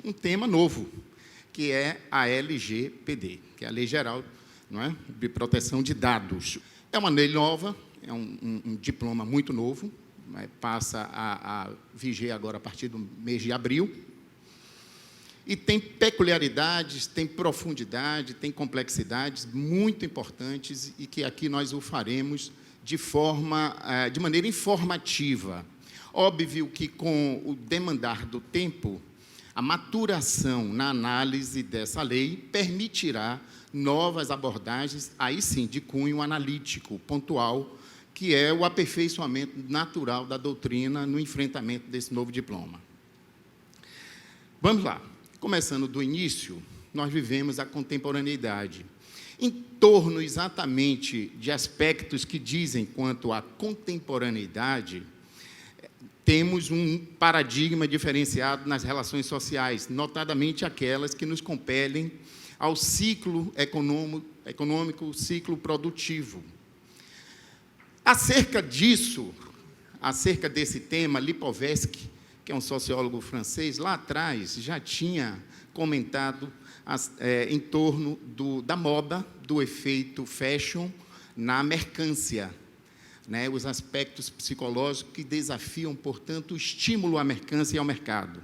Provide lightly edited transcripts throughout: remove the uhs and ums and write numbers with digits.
um tema novo, que é a LGPD, que é a Lei Geral, não é, de Proteção de Dados. É uma lei nova, é um diploma muito novo, passa a viger agora a partir do mês de abril, e tem peculiaridades, tem profundidade, tem complexidades muito importantes e que aqui nós o faremos de maneira informativa. Óbvio que, com o demandar do tempo, a maturação na análise dessa lei permitirá novas abordagens, aí sim, de cunho analítico, pontual, que é o aperfeiçoamento natural da doutrina no enfrentamento desse novo diploma. Vamos lá. Começando do início, nós vivemos a contemporaneidade. Em torno exatamente de aspectos que dizem quanto à contemporaneidade, temos um paradigma diferenciado nas relações sociais, notadamente aquelas que nos compelem ao ciclo econômico, ciclo produtivo. Acerca disso, acerca desse tema, Lipovetsky, que é um sociólogo francês, lá atrás já tinha comentado em torno da moda, do efeito fashion na mercância, né, os aspectos psicológicos que desafiam, portanto, o estímulo à mercância e ao mercado.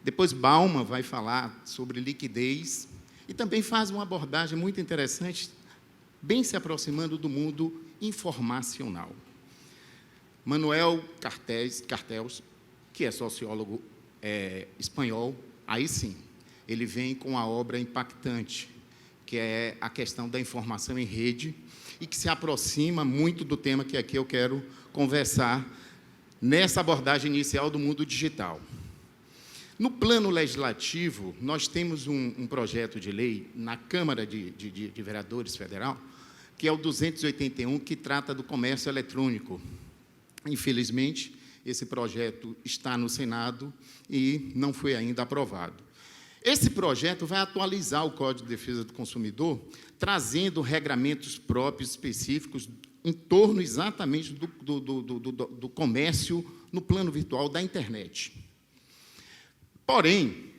Depois, Bauman vai falar sobre liquidez e também faz uma abordagem muito interessante, bem se aproximando do mundo informacional. Manuel Castells, que é sociólogo espanhol, aí sim, ele vem com uma obra impactante, que é a questão da informação em rede, e que se aproxima muito do tema que aqui eu quero conversar, nessa abordagem inicial do mundo digital. No plano legislativo, nós temos um projeto de lei na Câmara de Vereadores Federal, que é o 281, que trata do comércio eletrônico. Infelizmente, esse projeto está no Senado e não foi ainda aprovado. Esse projeto vai atualizar o Código de Defesa do Consumidor, trazendo regramentos próprios, específicos, em torno exatamente do comércio no plano virtual da internet. Porém,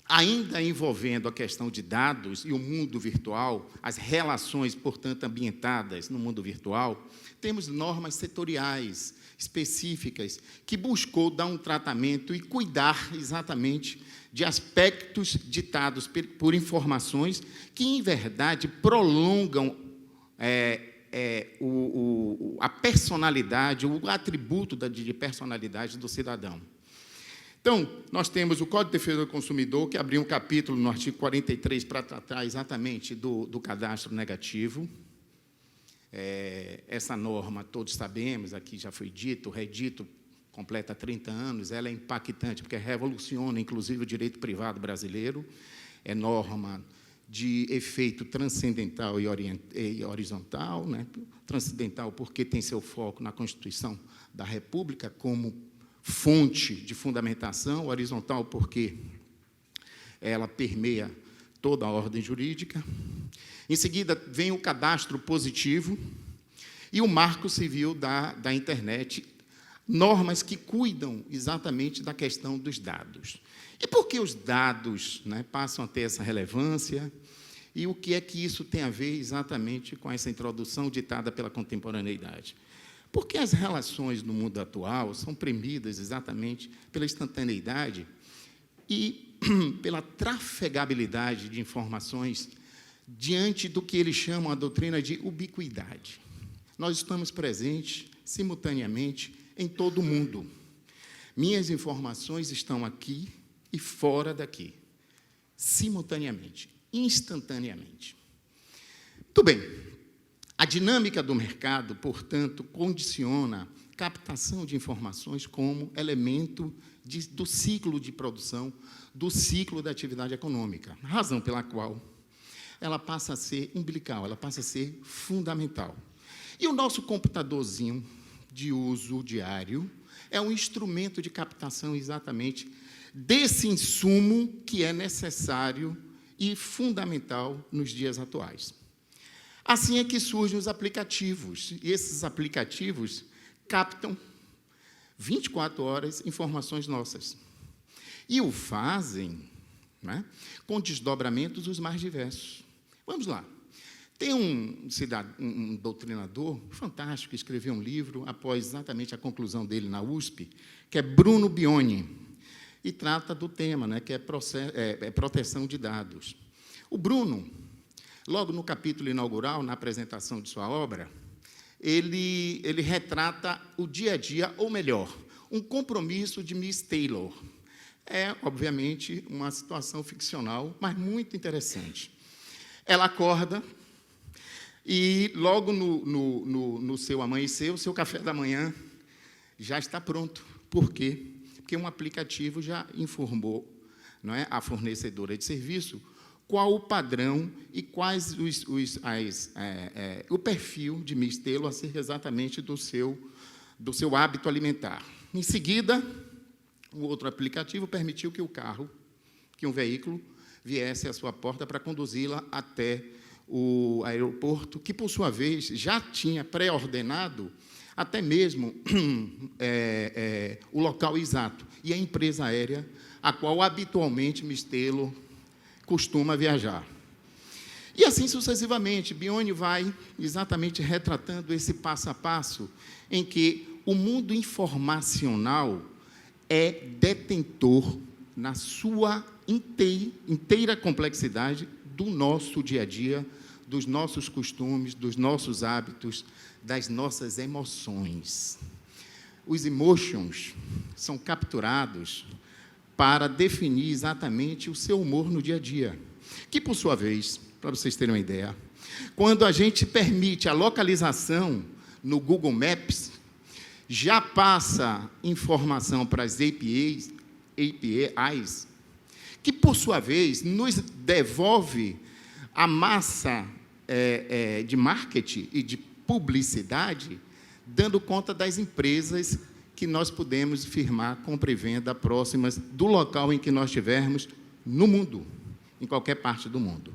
ainda envolvendo a questão de dados e o mundo virtual, as relações, portanto, ambientadas no mundo virtual, temos normas setoriais específicas que buscou dar um tratamento e cuidar exatamente de aspectos ditados por informações que, em verdade, prolongam a personalidade, o atributo de personalidade do cidadão. Então, nós temos o Código de Defesa do Consumidor, que abriu um capítulo no artigo 43 para tratar exatamente do cadastro negativo. Essa norma, todos sabemos, aqui já foi dito, redito, completa 30 anos, ela é impactante, porque revoluciona, inclusive, o direito privado brasileiro, é norma de efeito transcendental e horizontal, né? Transcendental porque tem seu foco na Constituição da República como fonte de fundamentação, horizontal porque ela permeia toda a ordem jurídica. Em seguida, vem o cadastro positivo e o marco civil da internet, normas que cuidam exatamente da questão dos dados. E por que os dados, né, passam a ter essa relevância? E o que é que isso tem a ver exatamente com essa introdução ditada pela contemporaneidade? Porque as relações no mundo atual são premidas exatamente pela instantaneidade e pela trafegabilidade de informações diante do que eles chamam a doutrina de ubiquidade. Nós estamos presentes, simultaneamente, em todo o mundo. Minhas informações estão aqui e fora daqui, simultaneamente, instantaneamente. Muito bem. A dinâmica do mercado, portanto, condiciona a captação de informações como elemento do ciclo de produção, do ciclo da atividade econômica, razão pela qual ela passa a ser umbilical, ela passa a ser fundamental. E o nosso computadorzinho de uso diário é um instrumento de captação exatamente desse insumo que é necessário e fundamental nos dias atuais. Assim é que surgem os aplicativos, e esses aplicativos captam 24 horas informações nossas. E o fazem, né, com desdobramentos os mais diversos. Vamos lá. Tem um doutrinador fantástico que escreveu um livro após exatamente a conclusão dele na USP, que é Bruno Bioni, e trata do tema, né, que é proteção de dados. O Bruno, logo no capítulo inaugural, na apresentação de sua obra, ele retrata o dia a dia, ou melhor, um compromisso de Miss Taylor. É, obviamente, uma situação ficcional, mas muito interessante. Ela acorda e, logo no seu amanhecer, o seu café da manhã já está pronto. Por quê? Porque um aplicativo já informou, não é, a fornecedora de serviço qual o padrão e quais o perfil de Miss Taylor acerca exatamente do seu hábito alimentar. Em seguida, o outro aplicativo permitiu que um veículo viesse à sua porta para conduzi-la até o aeroporto, que, por sua vez, já tinha pré-ordenado até mesmo o local exato e a empresa aérea a qual, habitualmente, Miss Taylor costuma viajar. E assim sucessivamente, Bioni vai exatamente retratando esse passo a passo em que o mundo informacional é detentor, na sua inteira complexidade, do nosso dia a dia, dos nossos costumes, dos nossos hábitos, das nossas emoções. Os emotions são capturados para definir exatamente o seu humor no dia a dia, que, por sua vez, para vocês terem uma ideia, quando a gente permite a localização no Google Maps, já passa informação para as APIs, que, por sua vez, nos devolve a massa de marketing e de publicidade, dando conta das empresas que nós podemos firmar compra e venda próximas do local em que nós estivermos no mundo, em qualquer parte do mundo.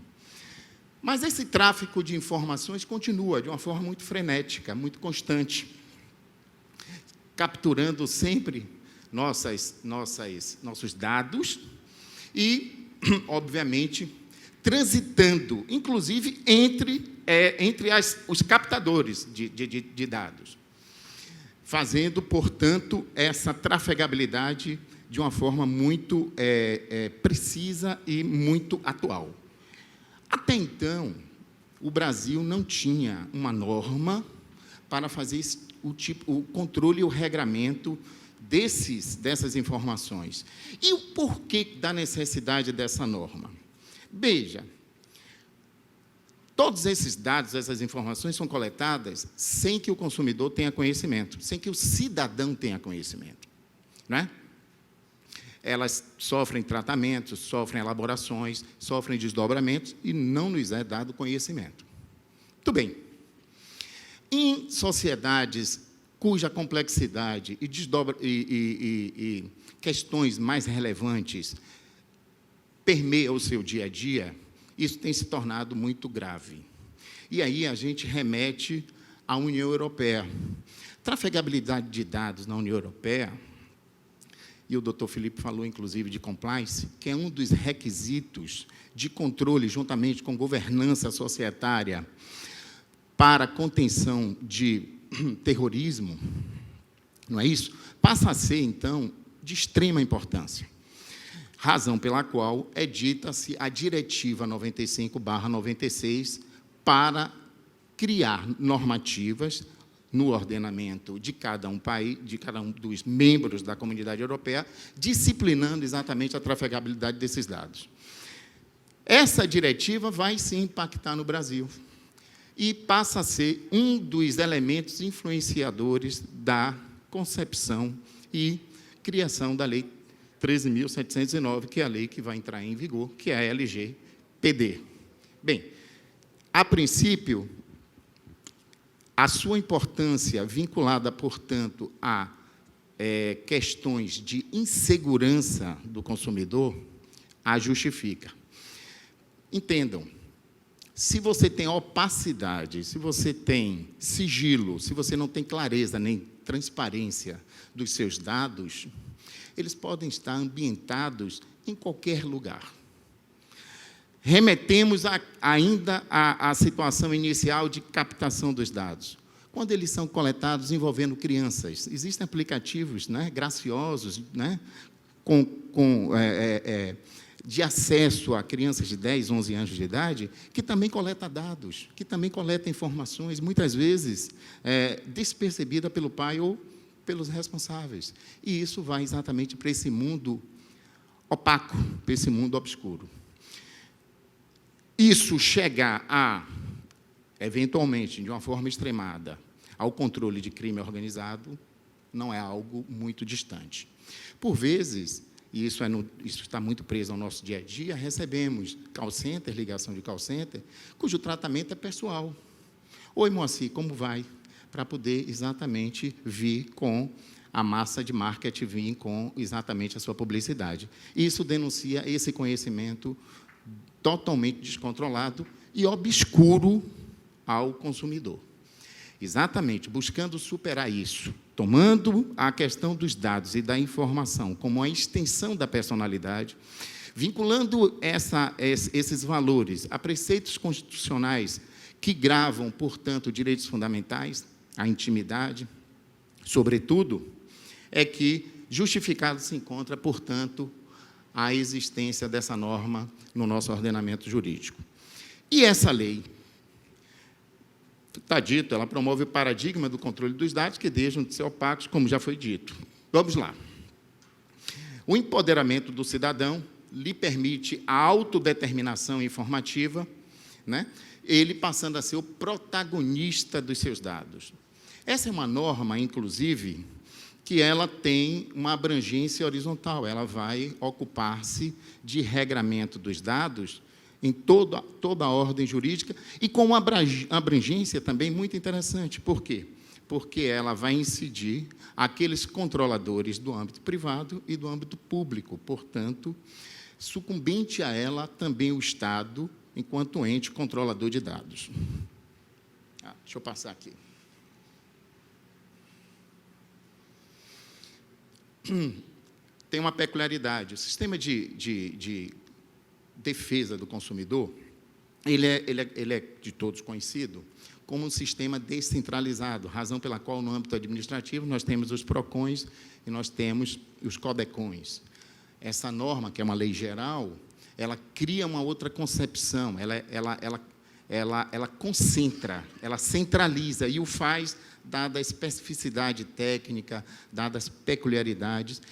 Mas esse tráfico de informações continua de uma forma muito frenética, muito constante, capturando sempre nossos dados e, obviamente, transitando, inclusive, entre os captadores de dados, fazendo, portanto, essa trafegabilidade de uma forma muito precisa e muito atual. Até então, o Brasil não tinha uma norma para fazer o controle e o regramento dessas informações. E o porquê da necessidade dessa norma? Veja, todos esses dados, essas informações são coletadas sem que o consumidor tenha conhecimento, sem que o cidadão tenha conhecimento, não é? Elas sofrem tratamentos, sofrem elaborações, sofrem desdobramentos e não nos é dado conhecimento. Muito bem. Em sociedades cuja complexidade e questões mais relevantes permeiam o seu dia a dia, isso tem se tornado muito grave. E aí a gente remete à União Europeia. Trafegabilidade de dados na União Europeia, e o doutor Felipe falou, inclusive, de compliance, que é um dos requisitos de controle, juntamente com governança societária, para a contenção de terrorismo, não é isso? Passa a ser, então, de extrema importância. Razão pela qual edita-se a Diretiva 95/96 para criar normativas no ordenamento de cada um país, de cada um dos membros da Comunidade Europeia, disciplinando exatamente a trafegabilidade desses dados. Essa diretiva vai, sim, impactar no Brasil e passa a ser um dos elementos influenciadores da concepção e criação da Lei 13.709, que é a lei que vai entrar em vigor, que é a LGPD. Bem, a princípio, a sua importância vinculada, portanto, a questões de insegurança do consumidor a justifica. Entendam, se você tem opacidade, se você tem sigilo, se você não tem clareza nem transparência dos seus dados, eles podem estar ambientados em qualquer lugar. Remetemos ainda à situação inicial de captação dos dados. Quando eles são coletados envolvendo crianças, existem aplicativos, né, graciosos, né, de acesso a crianças de 10, 11 anos de idade, que também coleta dados, que também coleta informações, muitas vezes despercebida pelo pai ou pelos responsáveis. E isso vai exatamente para esse mundo opaco, para esse mundo obscuro. Isso chegar a, eventualmente, de uma forma extremada, ao controle de crime organizado, não é algo muito distante. Por vezes, e isso está muito preso ao nosso dia a dia, recebemos call center, ligação de call center, cujo tratamento é pessoal. Oi, Moacir, como vai? Para poder exatamente vir com a massa de marketing, vir com exatamente a sua publicidade. Isso denuncia esse conhecimento totalmente descontrolado e obscuro ao consumidor. Exatamente, buscando superar isso, tomando a questão dos dados e da informação como a extensão da personalidade, vinculando esses valores a preceitos constitucionais que gravam, portanto, direitos fundamentais, a intimidade, sobretudo, é que justificado se encontra, portanto, a existência dessa norma no nosso ordenamento jurídico. E essa lei, está dito, ela promove o paradigma do controle dos dados que deixam de ser opacos, como já foi dito. Vamos lá. O empoderamento do cidadão lhe permite a autodeterminação informativa, né? Ele passando a ser o protagonista dos seus dados. Essa é uma norma, inclusive, que ela tem uma abrangência horizontal, ela vai ocupar-se de regramento dos dados em toda a ordem jurídica e com uma abrangência também muito interessante. Por quê? Porque ela vai incidir aqueles controladores do âmbito privado e do âmbito público, portanto, sucumbente a ela também o Estado, enquanto ente controlador de dados. Deixa eu passar aqui. Tem uma peculiaridade. O sistema de defesa do consumidor, ele é de todos conhecido como um sistema descentralizado, razão pela qual, no âmbito administrativo, nós temos os PROCONs e nós temos os CODECONs. Essa norma, que é uma lei geral, ela cria uma outra concepção, ela concentra, ela centraliza e o faz dada a especificidade técnica, dadas as peculiaridades,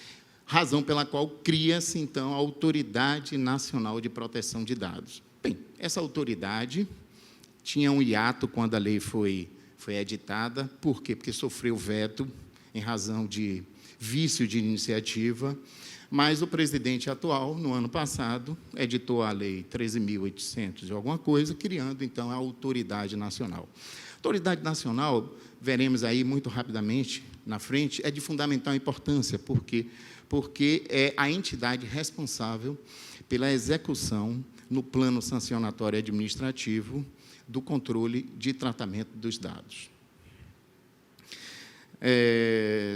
razão pela qual cria-se, então, a Autoridade Nacional de Proteção de Dados. Bem, essa autoridade tinha um hiato quando a lei foi editada. Por quê? Porque sofreu veto em razão de vício de iniciativa, mas o presidente atual, no ano passado, editou a Lei 13.800 e alguma coisa, criando, então, a Autoridade Nacional. A Autoridade Nacional, veremos aí muito rapidamente na frente, é de fundamental importância. Por quê? Porque é a entidade responsável pela execução, no plano sancionatório administrativo, do controle de tratamento dos dados.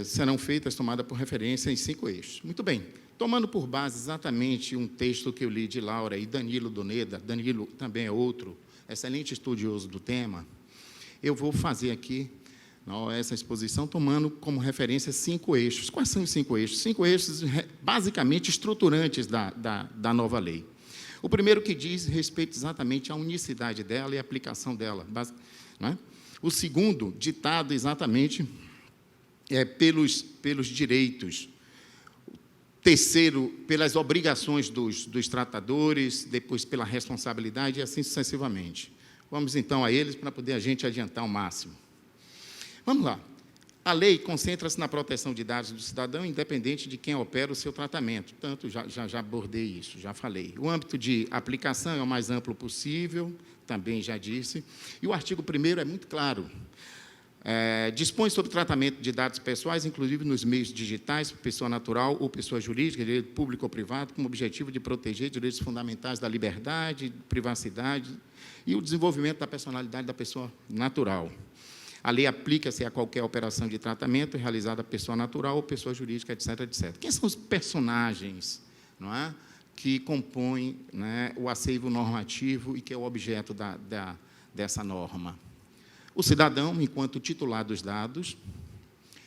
Serão feitas tomadas por referência em 5 eixos. Muito bem. Tomando por base exatamente um texto que eu li de Laura e Danilo Doneda, Danilo também é outro excelente estudioso do tema, eu vou fazer aqui essa exposição tomando como referência 5 eixos. Quais são os 5 eixos? 5 eixos, basicamente, estruturantes da nova lei. O primeiro que diz respeito exatamente à unicidade dela e à aplicação dela. Né? O segundo, ditado exatamente pelos direitos. Terceiro, pelas obrigações dos tratadores, depois pela responsabilidade e assim sucessivamente. Vamos, então, a eles para poder a gente adiantar ao máximo. Vamos lá. A lei concentra-se na proteção de dados do cidadão, independente de quem opera o seu tratamento. Tanto, já abordei isso, já falei. O âmbito de aplicação é o mais amplo possível, também já disse. E o artigo 1º é muito claro. Dispõe sobre o tratamento de dados pessoais, inclusive nos meios digitais, pessoa natural ou pessoa jurídica, direito público ou privado, com o objetivo de proteger direitos fundamentais da liberdade, privacidade e o desenvolvimento da personalidade da pessoa natural. A lei aplica-se a qualquer operação de tratamento realizada por pessoa natural ou pessoa jurídica, etc., etc. Quem são os personagens, não é, que compõem, né, o acervo normativo e que é o objeto dessa norma? O cidadão, enquanto titular dos dados,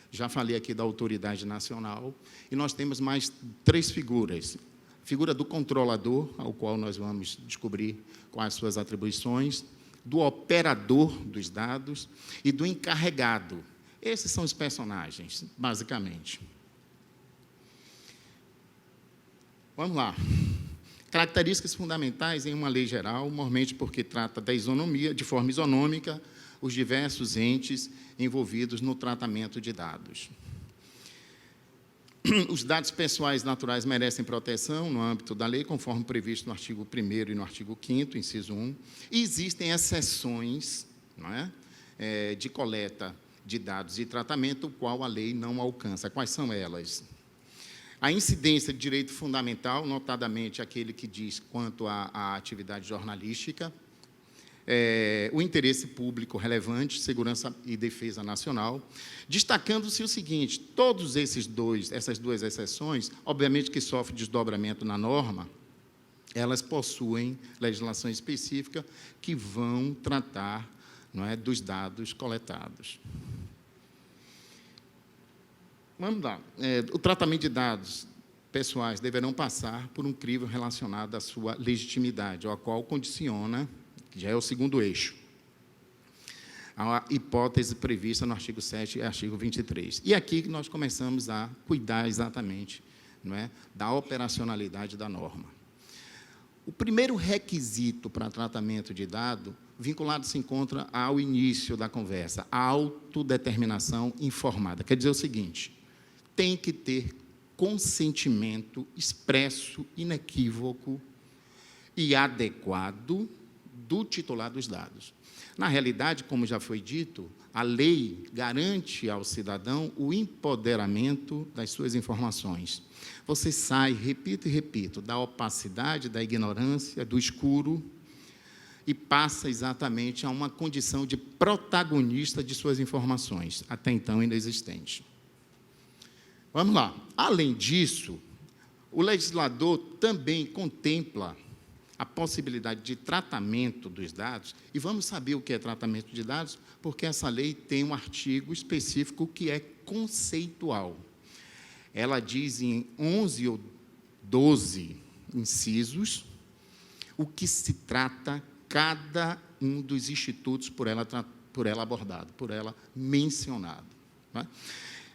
já falei aqui da autoridade nacional, e nós temos mais 3 figuras. A figura do controlador, ao qual nós vamos descobrir quais suas atribuições, do operador dos dados e do encarregado. Esses são os personagens, basicamente. Vamos lá. Características fundamentais em uma lei geral, normalmente porque trata da isonomia, de forma isonômica, os diversos entes envolvidos no tratamento de dados. Os dados pessoais naturais merecem proteção no âmbito da lei, conforme previsto no artigo 1º e no artigo 5º, inciso 1. E existem exceções, não é, de coleta de dados e tratamento, o qual a lei não alcança. Quais são elas? A incidência de direito fundamental, notadamente aquele que diz quanto à atividade jornalística, o interesse público relevante, segurança e defesa nacional, destacando-se o seguinte: todos essas duas exceções, obviamente que sofrem desdobramento na norma, elas possuem legislação específica que vão tratar, não é, dos dados coletados. Vamos lá. O tratamento de dados pessoais deverão passar por um crivo relacionado à sua legitimidade, ao qual condiciona, que já é o segundo eixo, a hipótese prevista no artigo 7 e artigo 23. E aqui nós começamos a cuidar exatamente, não é, da operacionalidade da norma. O primeiro requisito para tratamento de dado, vinculado se encontra ao início da conversa, a autodeterminação informada. Quer dizer o seguinte: tem que ter consentimento expresso, inequívoco e adequado do titular dos dados. Na realidade, como já foi dito, a lei garante ao cidadão o empoderamento das suas informações. Você sai, repito e repito, da opacidade, da ignorância, do escuro, e passa exatamente a uma condição de protagonista de suas informações, até então inexistente. Vamos lá. Além disso, o legislador também contempla a possibilidade de tratamento dos dados, e vamos saber o que é tratamento de dados, porque essa lei tem um artigo específico que é conceitual. Ela diz em 11 ou 12 incisos o que se trata cada um dos institutos por ela abordado, por ela mencionado. Não é?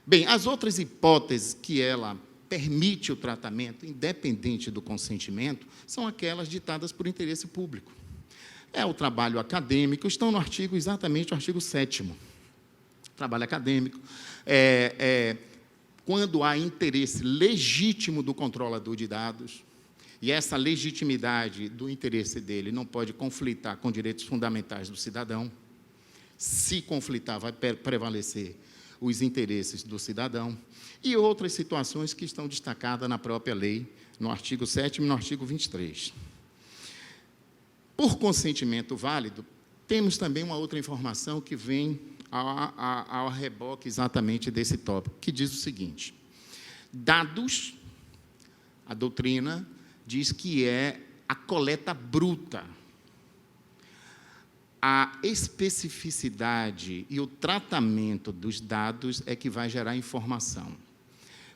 Bem, as outras hipóteses que ela permite o tratamento, independente do consentimento, são aquelas ditadas por interesse público. É o trabalho acadêmico, estão no artigo, exatamente o artigo 7º. Trabalho acadêmico, quando há interesse legítimo do controlador de dados, e essa legitimidade do interesse dele não pode conflitar com direitos fundamentais do cidadão. Se conflitar, vai prevalecer os interesses do cidadão, e outras situações que estão destacadas na própria lei, no artigo 7º e no artigo 23. Por consentimento válido, temos também uma outra informação que vem ao reboque exatamente desse tópico, que diz o seguinte: dados, a doutrina diz que é a coleta bruta. A especificidade e o tratamento dos dados é que vai gerar informação.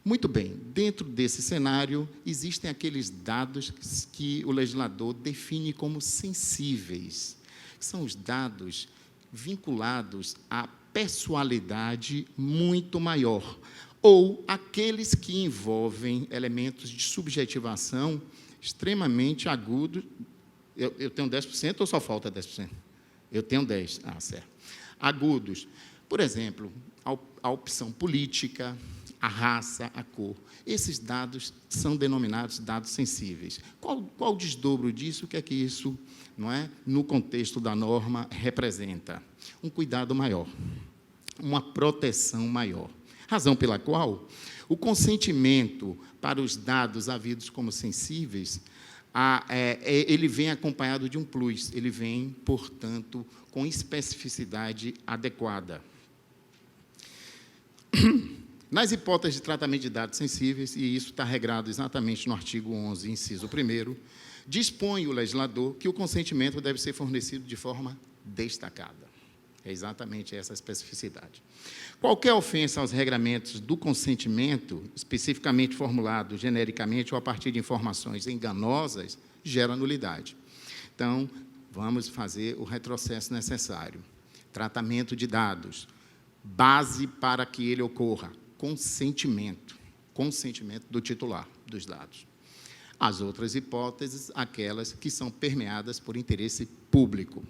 Muito bem, dentro desse cenário, existem aqueles dados que o legislador define como sensíveis, que são os dados vinculados à pessoalidade muito maior, ou aqueles que envolvem elementos de subjetivação extremamente agudos. Eu tenho 10% ou só falta 10%? Eu tenho 10%. Ah, certo. Agudos. Por exemplo, a opção política, a raça, a cor. Esses dados são denominados dados sensíveis. Qual o desdobro disso? O que é que isso, não é, no contexto da norma, representa? Um cuidado maior, uma proteção maior. Razão pela qual o consentimento para os dados havidos como sensíveis, ele vem acompanhado de um plus, ele vem, portanto, com especificidade adequada. Nas hipóteses de tratamento de dados sensíveis, e isso está regrado exatamente no artigo 11, inciso 1º, dispõe o legislador que o consentimento deve ser fornecido de forma destacada. É exatamente essa a especificidade. Qualquer ofensa aos regramentos do consentimento, especificamente formulado genericamente ou a partir de informações enganosas, gera nulidade. Então, vamos fazer o retrocesso necessário. Tratamento de dados. Base para que ele ocorra. Consentimento do titular dos dados. As outras hipóteses, aquelas que são permeadas por interesse público.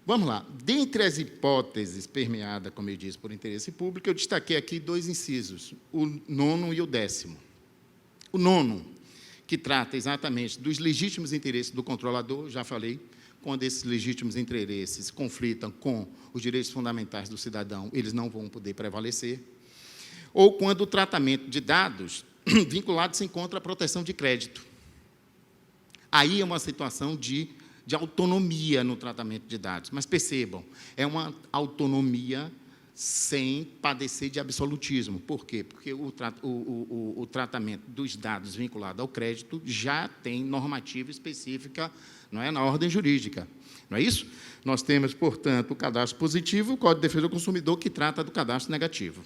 Vamos lá. Dentre as hipóteses permeadas, como eu disse, por interesse público, eu destaquei aqui 2 incisos, o 9º e o 10º. O 9º, que trata exatamente dos legítimos interesses do controlador, já falei, quando esses legítimos interesses conflitam com os direitos fundamentais do cidadão, eles não vão poder prevalecer. Ou quando o tratamento de dados vinculado se encontra à proteção de crédito. Aí é uma situação de autonomia no tratamento de dados. Mas percebam, é uma autonomia sem padecer de absolutismo. Por quê? Porque o tratamento dos dados vinculado ao crédito já tem normativa específica, não é, na ordem jurídica. Não é isso? Nós temos, portanto, o cadastro positivo, o Código de Defesa do Consumidor, que trata do cadastro negativo.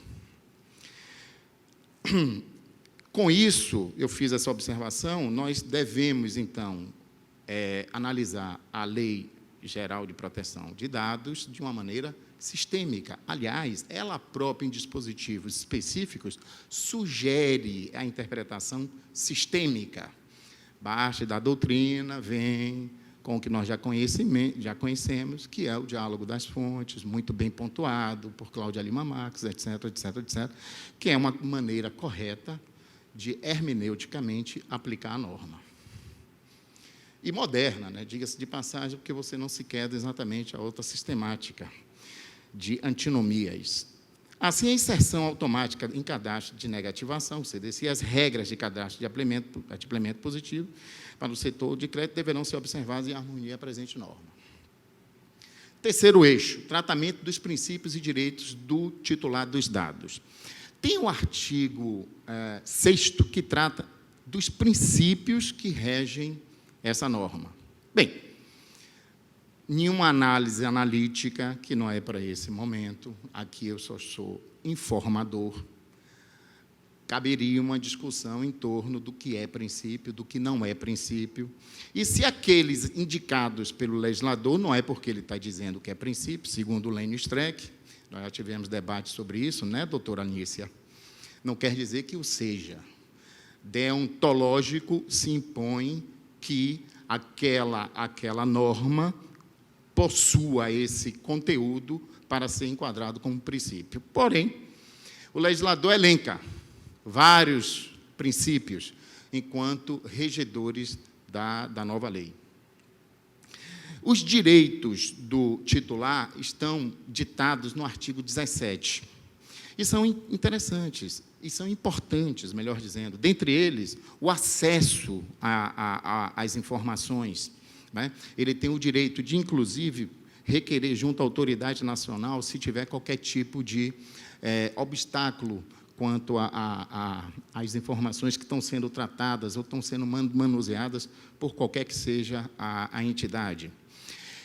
Com isso, eu fiz essa observação, nós devemos, então, analisar a Lei Geral de Proteção de Dados de uma maneira sistêmica. Aliás, ela própria, em dispositivos específicos, sugere a interpretação sistêmica. Parte da doutrina, vem com o que nós já conhecemos, que é o diálogo das fontes, muito bem pontuado por Cláudia Lima Marques, etc., etc., etc., que é uma maneira correta de, hermeneuticamente, aplicar a norma. E moderna, né? Diga-se de passagem, porque você não se queda exatamente a outra sistemática de antinomias. Assim, a inserção automática em cadastro de negativação, CDC, e as regras de cadastro de adimplemento positivo para o setor de crédito deverão ser observadas em harmonia à presente norma. Terceiro eixo, tratamento dos princípios e direitos do titular dos dados. Tem o artigo 6º que trata dos princípios que regem essa norma. Bem, nenhuma análise analítica, que não é para esse momento, aqui eu só sou informador, caberia uma discussão em torno do que é princípio, do que não é princípio, e se aqueles indicados pelo legislador, não é porque ele está dizendo que é princípio, segundo o Lênio Streck, nós já tivemos debate sobre isso, né, doutora Anícia? Não quer dizer que o seja. Deontológico se impõe que aquela norma possua esse conteúdo para ser enquadrado como princípio. Porém, o legislador elenca vários princípios enquanto regedores da nova lei. Os direitos do titular estão ditados no artigo 17, e são interessantes, e são importantes, melhor dizendo, dentre eles, o acesso às informações. Né? Ele tem o direito de, inclusive, requerer junto à autoridade nacional se tiver qualquer tipo de obstáculo quanto às informações que estão sendo tratadas ou estão sendo manuseadas por qualquer que seja a entidade.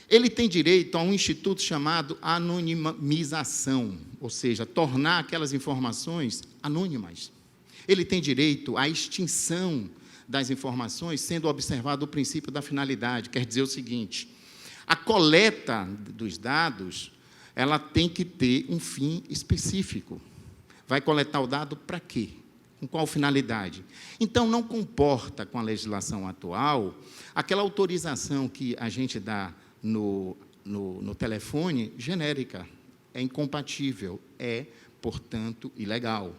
Ele tem direito a um instituto chamado anonimização, ou seja, tornar aquelas informações anônimas. Ele tem direito à extinção das informações, sendo observado o princípio da finalidade, quer dizer o seguinte: a coleta dos dados, ela tem que ter um fim específico. Vai coletar o dado para quê? Com qual finalidade? Então, não comporta, com a legislação atual, aquela autorização que a gente dá no telefone, genérica. É incompatível, é, portanto, ilegal.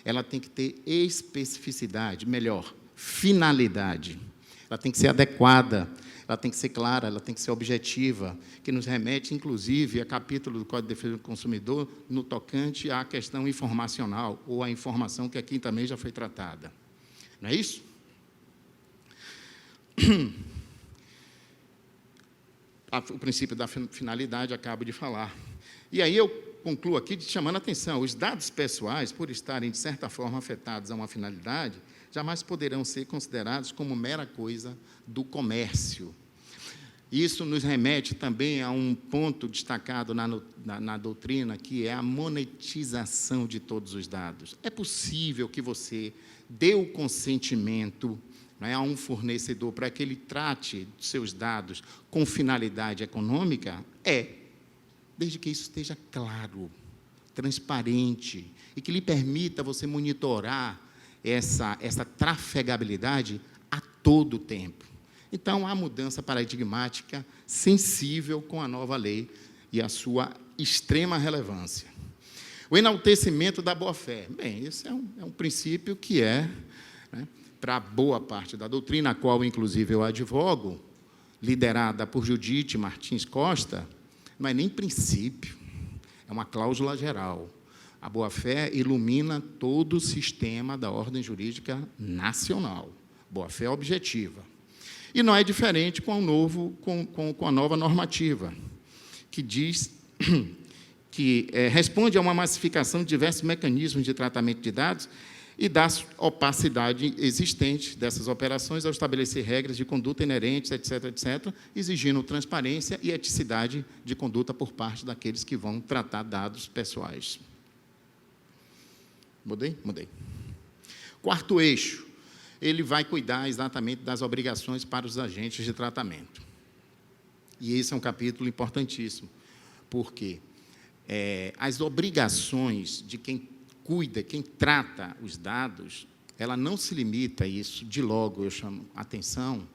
Ela tem que ter especificidade, melhor, finalidade. Ela tem que ser adequada, ela tem que ser clara, ela tem que ser objetiva, que nos remete, inclusive, a capítulo do Código de Defesa do Consumidor no tocante à questão informacional, ou à informação que aqui também já foi tratada. Não é isso? O princípio da finalidade, acabo de falar. E aí eu concluo aqui chamando a atenção, os dados pessoais, por estarem, de certa forma, afetados a uma finalidade, jamais poderão ser considerados como mera coisa do comércio. Isso nos remete também a um ponto destacado na doutrina, que é a monetização de todos os dados. É possível que você dê o consentimento, a um fornecedor para que ele trate seus dados com finalidade econômica? Desde que isso esteja claro, transparente, e que lhe permita você monitorar essa trafegabilidade a todo tempo. Então, há mudança paradigmática sensível com a nova lei e a sua extrema relevância. O enaltecimento da boa-fé. Bem, esse é um princípio que para boa parte da doutrina, a qual, inclusive, eu advogo, liderada por Judite Martins Costa, não é nem princípio, é uma cláusula geral. A boa-fé ilumina todo o sistema da ordem jurídica nacional. Boa-fé objetiva. E não é diferente com a nova normativa, que diz que responde a uma massificação de diversos mecanismos de tratamento de dados e da opacidade existente dessas operações ao estabelecer regras de conduta inerentes, etc., etc., exigindo transparência e eticidade de conduta por parte daqueles que vão tratar dados pessoais. Mudei? Mudei. Quarto eixo, ele vai cuidar exatamente das obrigações para os agentes de tratamento. E esse é um capítulo importantíssimo, porque as obrigações de quem cuida, quem trata os dados, ela não se limita a isso, de logo eu chamo a atenção,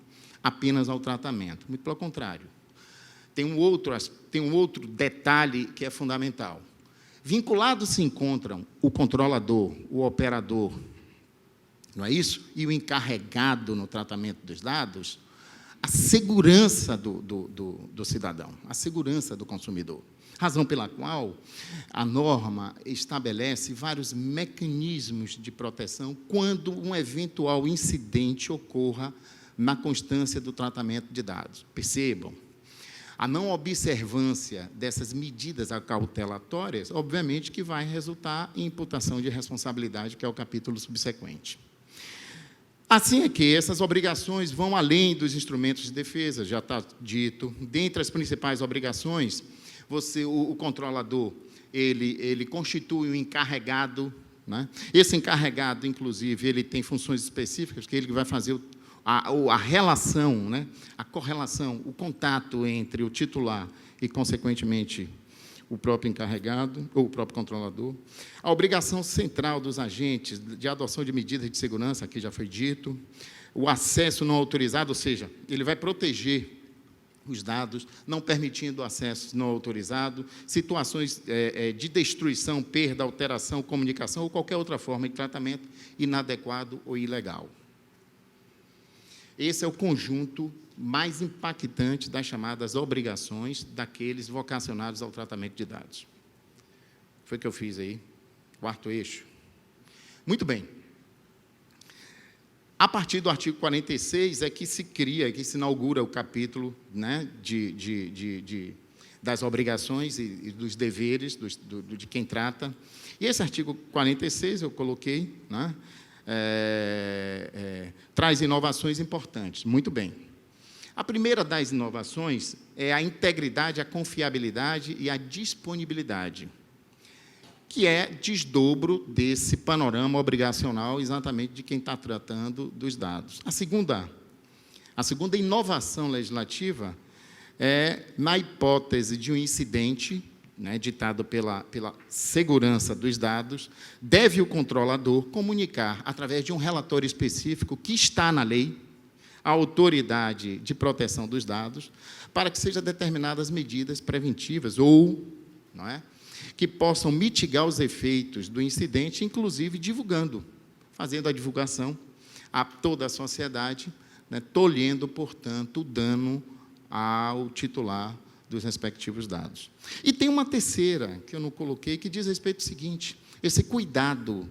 apenas ao tratamento. Muito pelo contrário. Tem um outro detalhe que é fundamental. Vinculados se encontram o controlador, o operador, não é isso? E o encarregado no tratamento dos dados, a segurança do cidadão, a segurança do consumidor. Razão pela qual a norma estabelece vários mecanismos de proteção quando um eventual incidente ocorra na constância do tratamento de dados. Percebam, a não observância dessas medidas acautelatórias, obviamente que vai resultar em imputação de responsabilidade, que é o capítulo subsequente. Assim é que essas obrigações vão além dos instrumentos de defesa, já está dito. Dentre as principais obrigações, o controlador, ele constitui um encarregado, né? Esse encarregado, inclusive, ele tem funções específicas, que ele vai fazer a relação, né? A correlação, o contato entre o titular e, consequentemente, o próprio encarregado, ou o próprio controlador. A obrigação central dos agentes de adoção de medidas de segurança, aqui já foi dito. O acesso não autorizado, ou seja, ele vai proteger os dados, não permitindo acesso não autorizado, situações de destruição, perda, alteração, comunicação ou qualquer outra forma de tratamento inadequado ou ilegal. Esse é o conjunto mais impactante das chamadas obrigações daqueles vocacionados ao tratamento de dados. Foi o que eu fiz aí, quarto eixo. Muito bem. A partir do artigo 46 é que se cria, que se inaugura o capítulo, né, das obrigações e dos deveres de quem trata. E esse artigo 46, eu coloquei, né, traz inovações importantes. Muito bem. A primeira das inovações é a integridade, a confiabilidade e a disponibilidade, que é desdobro desse panorama obrigacional exatamente de quem está tratando dos dados. A segunda inovação legislativa é, na hipótese de um incidente, né, ditado pela segurança dos dados, deve o controlador comunicar, através de um relatório específico que está na lei, a autoridade de proteção dos dados, para que sejam determinadas medidas preventivas ou, não é, que possam mitigar os efeitos do incidente, inclusive divulgando, fazendo a divulgação a toda a sociedade, né, tolhendo, portanto, o dano ao titular dos respectivos dados. E tem uma terceira, que eu não coloquei, que diz respeito ao seguinte: esse cuidado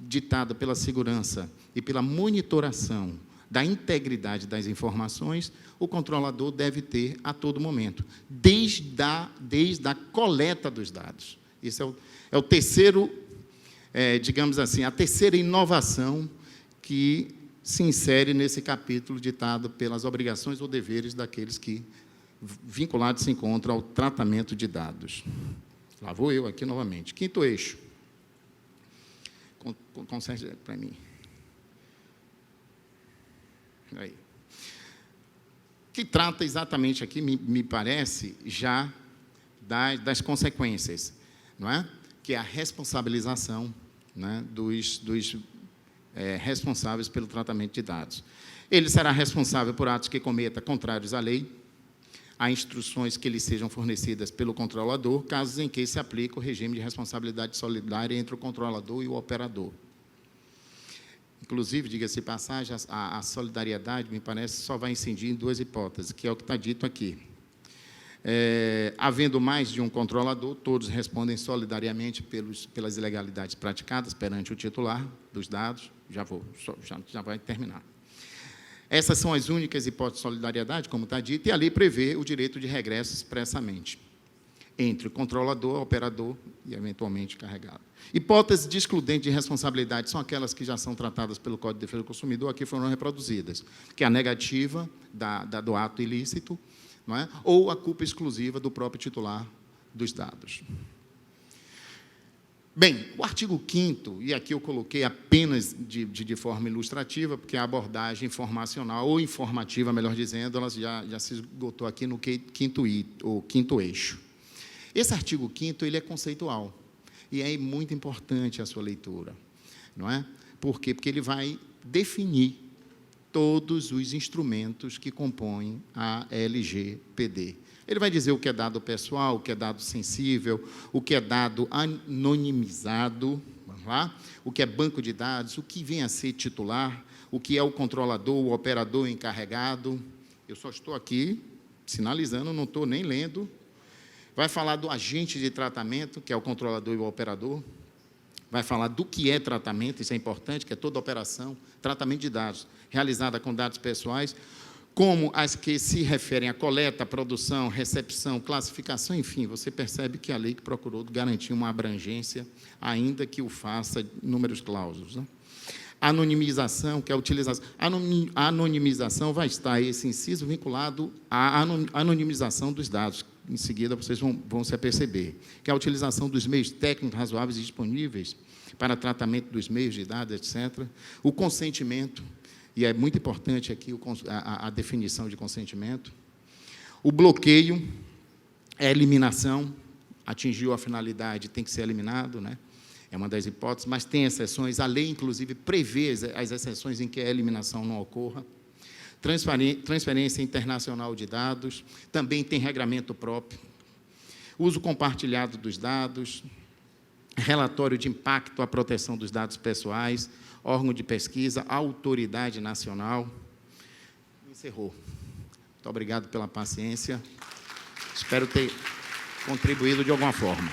ditado pela segurança e pela monitoração da integridade das informações, o controlador deve ter a todo momento, desde desde a coleta dos dados. Isso é o terceiro, digamos assim, a terceira inovação que se insere nesse capítulo ditado pelas obrigações ou deveres daqueles que vinculados se encontram ao tratamento de dados. Lá vou eu aqui novamente. Quinto eixo. Conserte para mim. Aí. Que trata exatamente aqui, me parece, já das consequências, não é? Que é a responsabilização, né, dos responsáveis pelo tratamento de dados. Ele será responsável por atos que cometa contrários à lei, a instruções que lhe sejam fornecidas pelo controlador, casos em que se aplica o regime de responsabilidade solidária entre o controlador e o operador. Inclusive, diga-se de passagem, a solidariedade, me parece, só vai incidir em duas hipóteses, que é o que está dito aqui. Havendo mais de um controlador, todos respondem solidariamente pelas ilegalidades praticadas perante o titular dos dados. Já vai terminar. Essas são as únicas hipóteses de solidariedade, como está dito, e a lei prevê o direito de regresso expressamente entre o controlador, operador e, eventualmente, carregado. Hipóteses de excludente de responsabilidade são aquelas que já são tratadas pelo Código de Defesa do Consumidor, aqui foram reproduzidas, que é a negativa do ato ilícito, não é? Ou a culpa exclusiva do próprio titular dos dados. Bem, o artigo 5º, e aqui eu coloquei apenas de forma ilustrativa, porque a abordagem informacional, ou informativa, melhor dizendo, ela já se esgotou aqui no quinto eixo. Esse artigo 5º, ele é conceitual, e é muito importante a sua leitura, não é? Por quê? Porque ele vai definir todos os instrumentos que compõem a LGPD. Ele vai dizer o que é dado pessoal, o que é dado sensível, o que é dado anonimizado, vamos lá? O que é banco de dados, o que vem a ser titular, o que é o controlador, o operador encarregado. Eu só estou aqui sinalizando, não estou nem lendo. Vai falar do agente de tratamento, que é o controlador e o operador. Vai falar do que é tratamento, isso é importante, que é toda operação, tratamento de dados, realizada com dados pessoais, como as que se referem à coleta, produção, recepção, classificação, enfim, você percebe que a lei que procurou garantir uma abrangência, ainda que o faça números clausos, né? Anonimização, que é a utilização. A anonimização vai estar, esse inciso, vinculado à anonimização dos dados. Em seguida, vocês vão se aperceber, que é a utilização dos meios técnicos razoáveis e disponíveis para tratamento dos meios de dados, etc. O consentimento, e é muito importante aqui a definição de consentimento. O bloqueio, a eliminação, atingiu a finalidade, tem que ser eliminado, né? É uma das hipóteses, mas tem exceções. A lei, inclusive, prevê as exceções em que a eliminação não ocorra. Transferência internacional de dados, também tem regramento próprio. Uso compartilhado dos dados, relatório de impacto à proteção dos dados pessoais, órgão de pesquisa, autoridade nacional. Encerrou. Muito obrigado pela paciência. Espero ter contribuído de alguma forma.